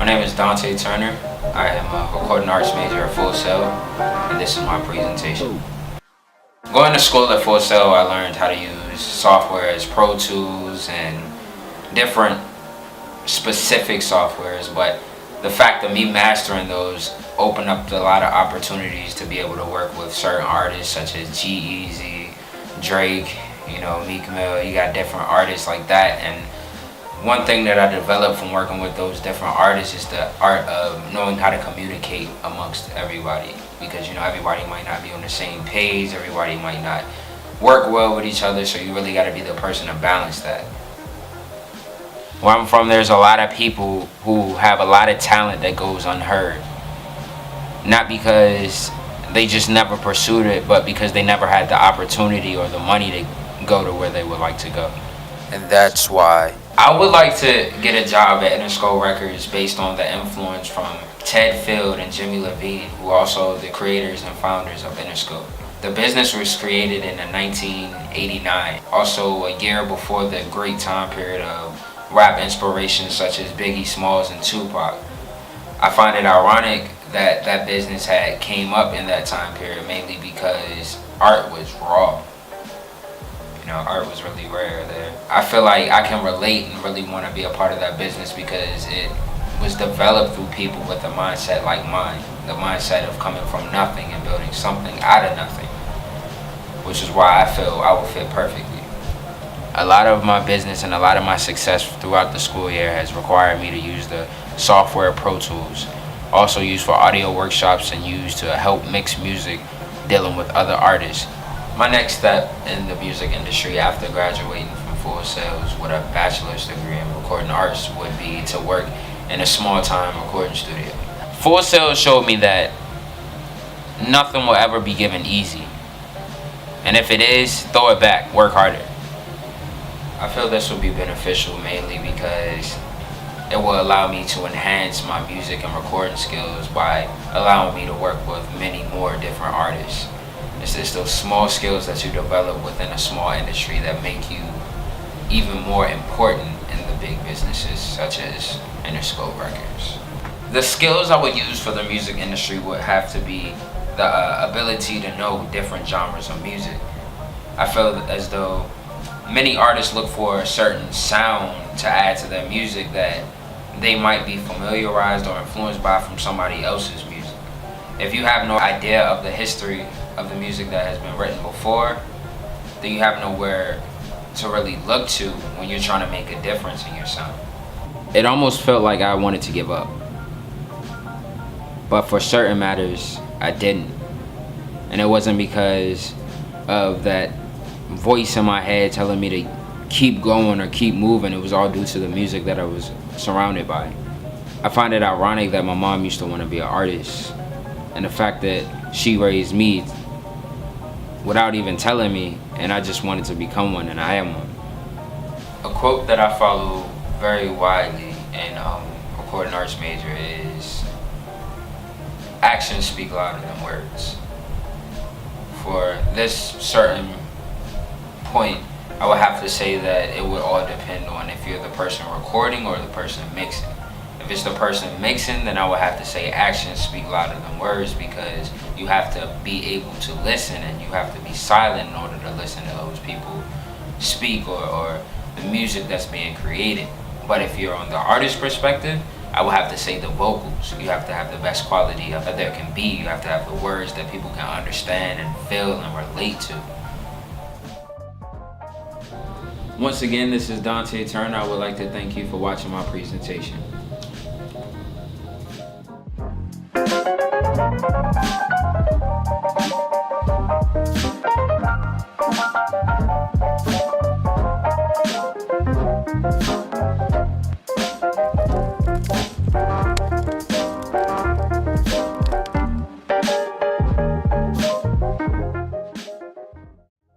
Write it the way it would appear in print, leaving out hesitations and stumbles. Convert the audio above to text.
name is Dante Turner. I am a recording arts major at Full Sail, and this is my presentation. Going to school at Full Sail, I learned how to use software as Pro Tools and different specific softwares, but the fact of me mastering those opened up a lot of opportunities to be able to work with certain artists such as G-Eazy, Drake, Meek Mill. You got different artists like that, and one thing that I developed from working with those different artists is the art of knowing how to communicate amongst everybody, because everybody might not be on the same page, everybody might not work well with each other, so you really got to be the person to balance that. Where I'm from, there's a lot of people who have a lot of talent that goes unheard. Not because they just never pursued it, but because they never had the opportunity or the money to go to where they would like to go. And that's why I would like to get a job at Interscope Records based on the influence from Ted Field and Jimmy Levine, who are also the creators and founders of Interscope. The business was created in 1989, also a year before the great time period of rap inspirations such as Biggie Smalls and Tupac. I find it ironic that that business had came up in that time period, mainly because art was raw. Art was really rare there. I feel like I can relate and really want to be a part of that business because it was developed through people with a mindset like mine. The mindset of coming from nothing and building something out of nothing, which is why I feel I will fit perfectly. A lot of my business and a lot of my success throughout the school year has required me to use the software Pro Tools, also used for audio workshops and used to help mix music dealing with other artists. My next step in the music industry after graduating from Full Sail with a bachelor's degree in recording arts would be to work in a small-time recording studio. Full Sail showed me that nothing will ever be given easy. And if it is, throw it back, work harder. I feel this will be beneficial mainly because it will allow me to enhance my music and recording skills by allowing me to work with many more different artists. It's just those small skills that you develop within a small industry that make you even more important in the big businesses such as Interscope Records. The skills I would use for the music industry would have to be the ability to know different genres of music. I feel as though many artists look for a certain sound to add to their music that they might be familiarized or influenced by from somebody else's music. If you have no idea of the history of the music that has been written before, then you have nowhere to really look to when you're trying to make a difference in your sound. It almost felt like I wanted to give up, but for certain matters I didn't. And it wasn't because of that voice in my head telling me to keep going or keep moving. It was all due to the music that I was surrounded by. I find it ironic that my mom used to want to be an artist, and the fact that she raised me without even telling me, and I just wanted to become one, and I am one. A quote that I follow very widely in recording arts major is, actions speak louder than words. For this certain point, I would have to say that it would all depend on if you're the person recording or the person mixing. If it's the person mixing, then I would have to say actions speak louder than words, because you have to be able to listen and you have to be silent in order to listen to those people speak or the music that's being created. But if you're on the artist perspective, I would have to say the vocals. You have to have the best quality that there can be. You have to have the words that people can understand and feel and relate to. Once again, this is Dante Turner. I would like to thank you for watching my presentation.